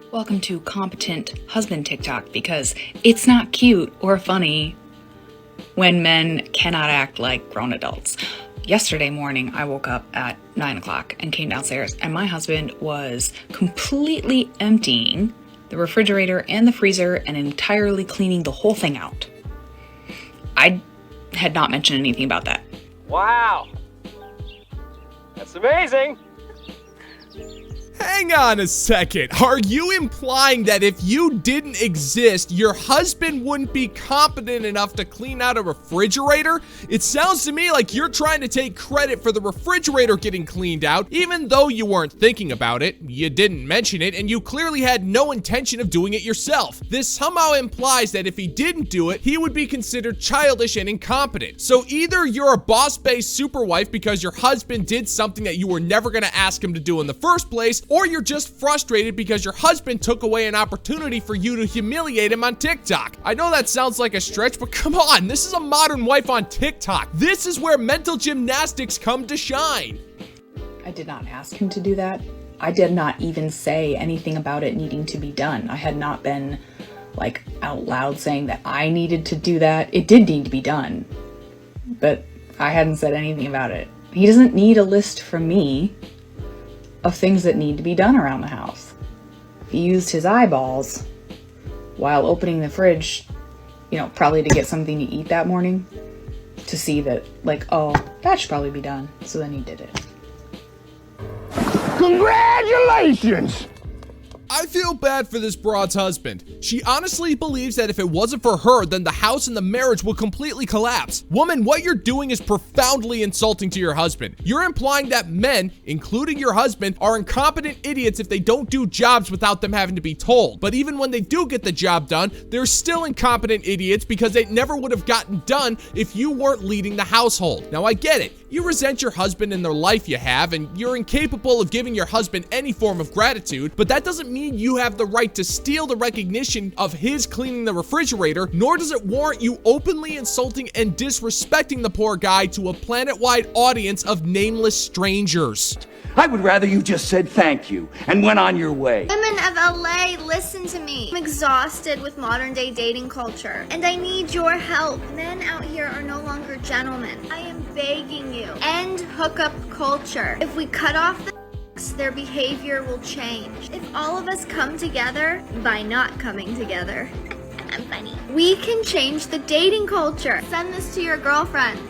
Welcome to Competent Husband TikTok, because it's not cute or funny when men cannot act like grown adults. Yesterday morning, I woke up at 9 o'clock and came downstairs, and my husband was completely emptying the refrigerator and the freezer and entirely cleaning the whole thing out. I had not mentioned anything about that. Wow. That's amazing. Hang on a second. Are you implying that if you didn't exist, your husband wouldn't be competent enough to clean out a refrigerator? It sounds to me like you're trying to take credit for the refrigerator getting cleaned out, even though you weren't thinking about it, you didn't mention it, and you clearly had no intention of doing it yourself. This somehow implies that if he didn't do it, he would be considered childish and incompetent. So either you're a boss-based superwife because your husband did something that you were never going to ask him to do in the first place, or you're just frustrated because your husband took away an opportunity for you to humiliate him on TikTok. I know that sounds like a stretch, but come on, this is a modern wife on TikTok. This is where mental gymnastics come to shine. I did not ask him to do that. I did not even say anything about it needing to be done. I had not been like out loud saying that I needed to do that. It did need to be done, but I hadn't said anything about it. He doesn't need a list from me of things that need to be done around the house. He used his eyeballs while opening the fridge, probably to get something to eat that morning, to see that, oh, that should probably be done. So then he did it. Congratulations! I feel bad for this broad's husband. She honestly believes that if it wasn't for her, then the house and the marriage would completely collapse. Woman, what you're doing is profoundly insulting to your husband. You're implying that men, including your husband, are incompetent idiots if they don't do jobs without them having to be told. But even when they do get the job done, they're still incompetent idiots because they never would have gotten done if you weren't leading the household. Now, I get it. You resent your husband and the life you have, and you're incapable of giving your husband any form of gratitude, but that doesn't mean you have the right to steal the recognition of his cleaning the refrigerator, nor does it warrant you openly insulting and disrespecting the poor guy to a planet-wide audience of nameless strangers. I would rather you just said thank you and went on your way. Women of LA, listen to me. I'm exhausted with modern day dating culture, and I need your help. Men out here are no longer gentlemen. I am begging you, end hookup culture. If we cut off the their behavior will change. If all of us come together, by not coming together, I'm funny, we can change the dating culture. Send this to your girlfriends.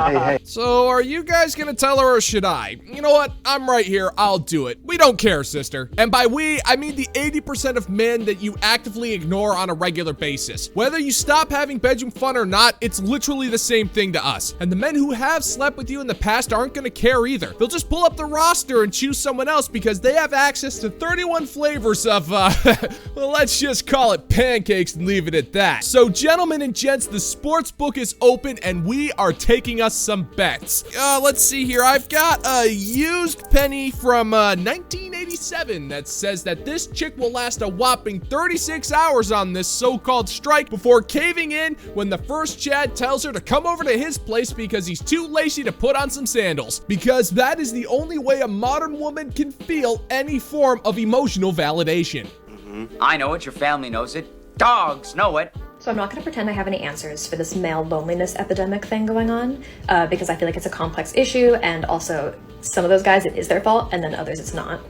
Hey. So are you guys gonna tell her or should I? You know what? I'm right here. I'll do it. We don't care, sister. And by we, I mean the 80% of men that you actively ignore on a regular basis. Whether you stop having bedroom fun or not, it's literally the same thing to us. And the men who have slept with you in the past aren't gonna care either. They'll just pull up the roster and choose someone else because they have access to 31 flavors of, well, let's just call it pancakes and leave it at that. So gentlemen and gents, the sports book is open and we are taking us some bets. Let's see here. I've got a used penny from 1987 that says that this chick will last a whopping 36 hours on this so-called strike before caving in when the first Chad tells her to come over to his place because he's too lazy to put on some sandals. Because that is the only way a modern woman can feel any form of emotional validation. I know it, your family knows it, dogs know it. So I'm not going to pretend I have any answers for this male loneliness epidemic thing going on, because I feel like it's a complex issue, and also some of those guys, it is their fault, and then others it's not.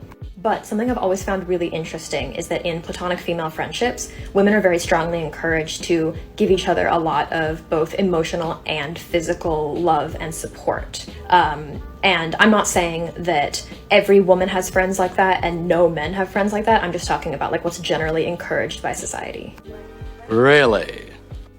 But something I've always found really interesting is that in platonic female friendships, women are very strongly encouraged to give each other a lot of both emotional and physical love and support. And I'm not saying that every woman has friends like that and no men have friends like that. I'm just talking about what's generally encouraged by society. Really?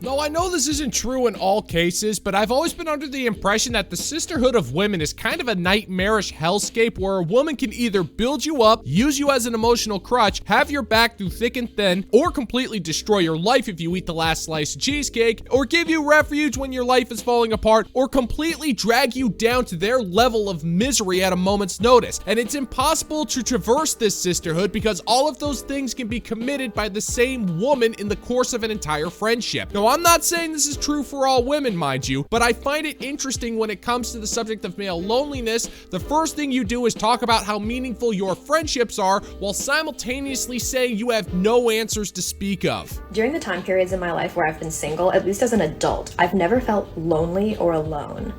No, I know this isn't true in all cases, but I've always been under the impression that the sisterhood of women is kind of a nightmarish hellscape where a woman can either build you up, use you as an emotional crutch, have your back through thick and thin, or completely destroy your life if you eat the last slice of cheesecake, or give you refuge when your life is falling apart, or completely drag you down to their level of misery at a moment's notice. And it's impossible to traverse this sisterhood because all of those things can be committed by the same woman in the course of an entire friendship. Now, I'm not saying this is true for all women, mind you, but I find it interesting when it comes to the subject of male loneliness. The first thing you do is talk about how meaningful your friendships are while simultaneously saying you have no answers to speak of. During the time periods in my life where I've been single, at least as an adult, I've never felt lonely or alone.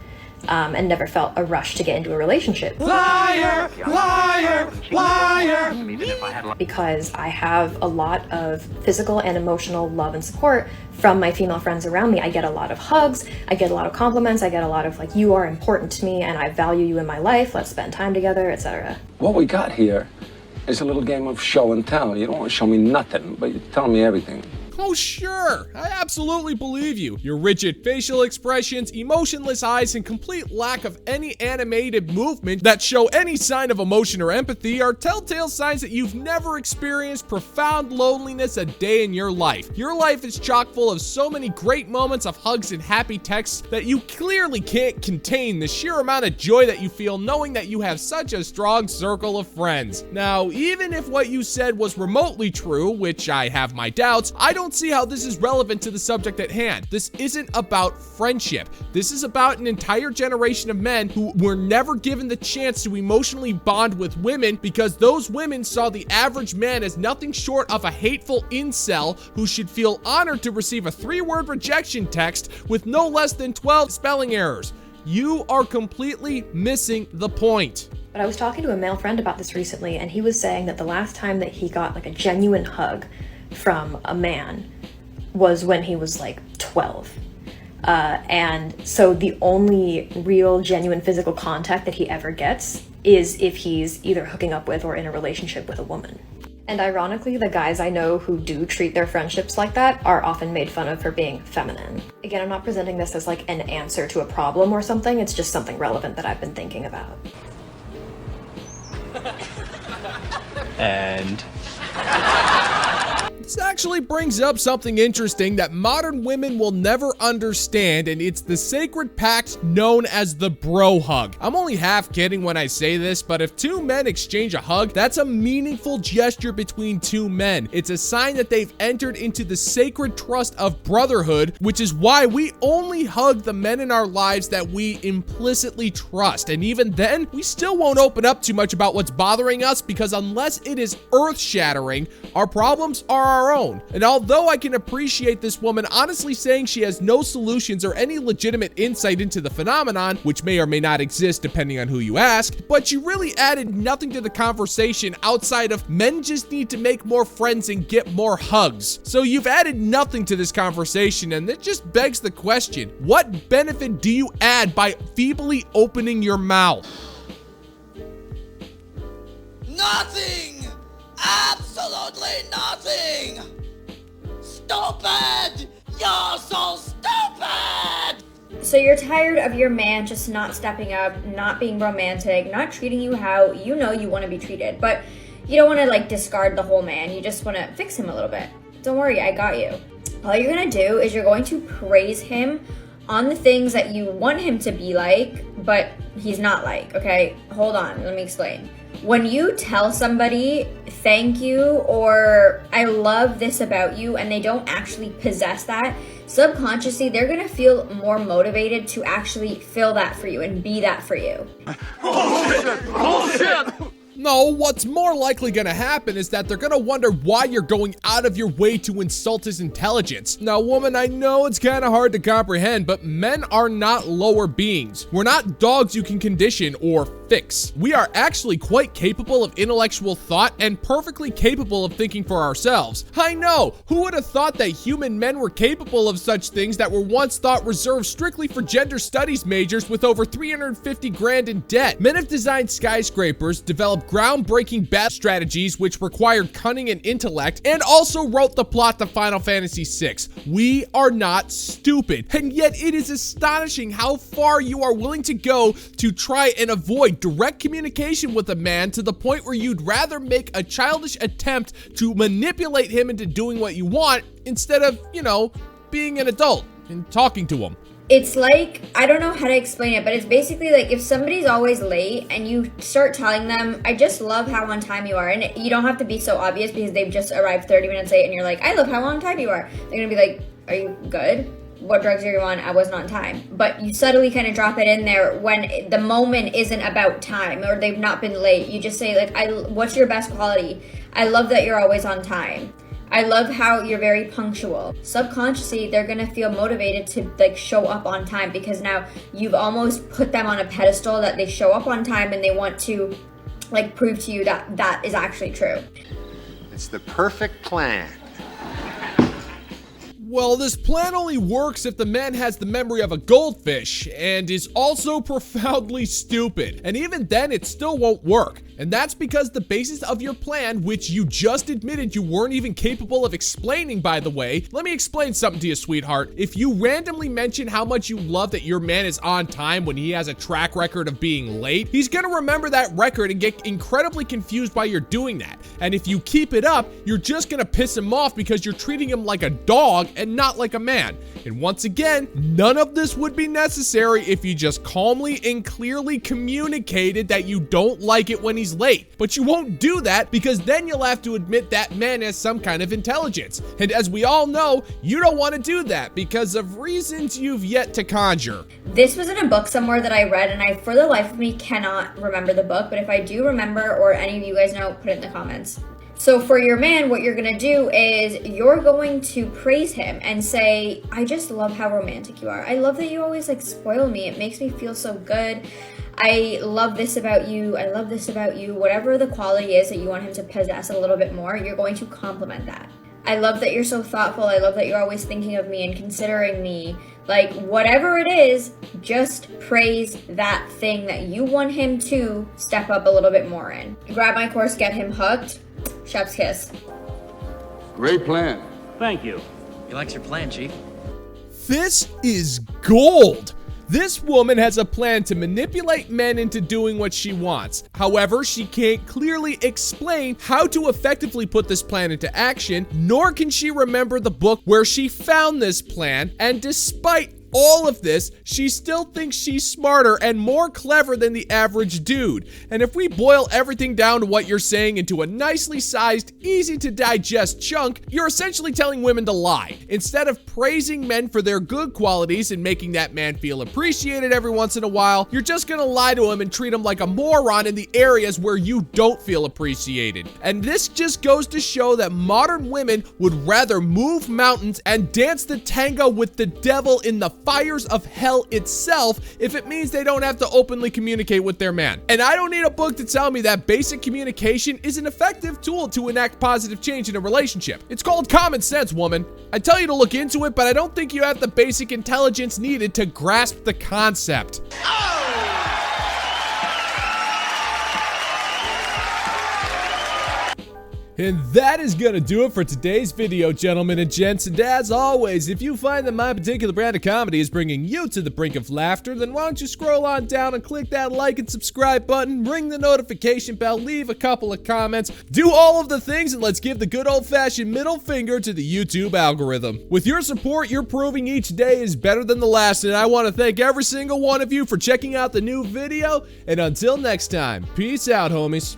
And never felt a rush to get into a relationship. Liar! Liar! Liar! Because I have a lot of physical and emotional love and support from my female friends around me. I get a lot of hugs, I get a lot of compliments, I get a lot of like, you are important to me and I value you in my life, let's spend time together, etc. What we got here is a little game of show and tell. You don't want to show me nothing, but you're telling me everything. Oh sure, I absolutely believe you. Your rigid facial expressions, emotionless eyes, and complete lack of any animated movement that show any sign of emotion or empathy are telltale signs that you've never experienced profound loneliness a day in your life. Your life is chock full of so many great moments of hugs and happy texts that you clearly can't contain the sheer amount of joy that you feel knowing that you have such a strong circle of friends. Now, even if what you said was remotely true, which I have my doubts, I don't see how this is relevant to the subject at hand. This isn't about friendship. This is about an entire generation of men who were never given the chance to emotionally bond with women because those women saw the average man as nothing short of a hateful incel who should feel honored to receive a 3-word rejection text with no less than 12 spelling errors. You are completely missing the point. But I was talking to a male friend about this recently, and he was saying that the last time that he got like a genuine hug from a man was when he was like 12. And so the only real genuine physical contact that he ever gets is if he's either hooking up with or in a relationship with a woman. And ironically, the guys I know who do treat their friendships like that are often made fun of for being feminine. Again, I'm not presenting this as like an answer to a problem or something, it's just something relevant that I've been thinking about. And This actually brings up something interesting that modern women will never understand, and it's the sacred pact known as the bro hug. I'm only half kidding when I say this, but if two men exchange a hug, that's a meaningful gesture between two men. It's a sign that they've entered into the sacred trust of brotherhood, which is why we only hug the men in our lives that we implicitly trust. And even then, we still won't open up too much about what's bothering us because unless it is earth-shattering, our problems are our own. And although I can appreciate this woman honestly saying she has no solutions or any legitimate insight into the phenomenon, which may or may not exist depending on who you ask, but she really added nothing to the conversation outside of men just need to make more friends and get more hugs. So you've added nothing to this conversation, and it just begs the question, what benefit do you add by feebly opening your mouth? Nothing! Absolutely nothing! Stupid! You're so stupid! So you're tired of your man just not stepping up, not being romantic, not treating you how you know you want to be treated, but you don't want to like discard the whole man, you just want to fix him a little bit. Don't worry, I got you. All you're going to do is you're going to praise him on the things that you want him to be like, but he's not like, okay? Hold on, let me explain. When you tell somebody thank you or I love this about you and they don't actually possess that, subconsciously they're gonna feel more motivated to actually feel that for you and be that for you. bullshit! Bullshit! No, what's more likely gonna happen is that they're gonna wonder why you're going out of your way to insult his intelligence. Now, woman, I know it's kinda hard to comprehend, but men are not lower beings. We're not dogs you can condition or fix. We are actually quite capable of intellectual thought and perfectly capable of thinking for ourselves. I know, who would have thought that human men were capable of such things that were once thought reserved strictly for gender studies majors with over 350 grand in debt? Men have designed skyscrapers, developed groundbreaking battle strategies which required cunning and intellect, and also wrote the plot to Final Fantasy VI. We are not stupid, and yet it is astonishing how far you are willing to go to try and avoid direct communication with a man to the point where you'd rather make a childish attempt to manipulate him into doing what you want instead of, you know, being an adult and talking to him. It's like, I don't know how to explain it, but it's basically like if somebody's always late and you start telling them, I just love how on time you are, and you don't have to be so obvious because they've just arrived 30 minutes late and you're like, I love how on time you are. They're gonna be like, Are you good? What drugs are you on? I wasn't on time. But you subtly kind of drop it in there when the moment isn't about time or they've not been late. You just say like, what's your best quality? I love that you're always on time. I love how you're very punctual. Subconsciously, they're gonna feel motivated to like show up on time because now you've almost put them on a pedestal that they show up on time and they want to like prove to you that that is actually true. It's the perfect plan. Well, this plan only works if the man has the memory of a goldfish and is also profoundly stupid. And even then, it still won't work. And that's because the basis of your plan, which you just admitted you weren't even capable of explaining, by the way. Let me explain something to you, sweetheart. If you randomly mention how much you love that your man is on time when he has a track record of being late, he's gonna remember that record and get incredibly confused why you're doing that. And if you keep it up, you're just gonna piss him off because you're treating him like a dog and not like a man. And once again, none of this would be necessary if you just calmly and clearly communicated that you don't like it when he's late. But you won't do that because then you'll have to admit that man has some kind of intelligence. And as we all know, you don't want to do that because of reasons you've yet to conjure. This was in a book somewhere that I read, and I, for the life of me, cannot remember the book, but if I do remember, or any of you guys know, put it in the comments. So for your man, what you're gonna do is you're going to praise him and say, I just love how romantic you are. I love that you always like spoil me. It makes me feel so good. I love this about you. I love this about you. Whatever the quality is that you want him to possess a little bit more, you're going to compliment that. I love that you're so thoughtful. I love that you're always thinking of me and considering me. Like, whatever it is, just praise that thing that you want him to step up a little bit more in. Grab my course, get him hooked. Chef's kiss. Great plan. Thank you. He likes your plan, Chief. This is gold. This woman has a plan to manipulate men into doing what she wants. However, she can't clearly explain how to effectively put this plan into action, nor can she remember the book where she found this plan, and despite all of this, she still thinks she's smarter and more clever than the average dude. And if we boil everything down to what you're saying into a nicely sized, easy to digest chunk, you're essentially telling women to lie. Instead of praising men for their good qualities and making that man feel appreciated every once in a while, you're just gonna lie to him and treat him like a moron in the areas where you don't feel appreciated. And this just goes to show that modern women would rather move mountains and dance the tango with the devil in the fires of hell itself if it means they don't have to openly communicate with their man. And I don't need a book to tell me that basic communication is an effective tool to enact positive change in a relationship. It's called common sense, woman. I tell you to look into it, but I don't think you have the basic intelligence needed to grasp the concept. And that is gonna do it for today's video, gentlemen and gents. And as always, if you find that my particular brand of comedy is bringing you to the brink of laughter, then why don't you scroll on down and click that like and subscribe button, ring the notification bell, leave a couple of comments, do all of the things, and let's give the good old-fashioned middle finger to the YouTube algorithm. With your support, you're proving each day is better than the last, and I want to thank every single one of you for checking out the new video. And until next time, peace out, homies.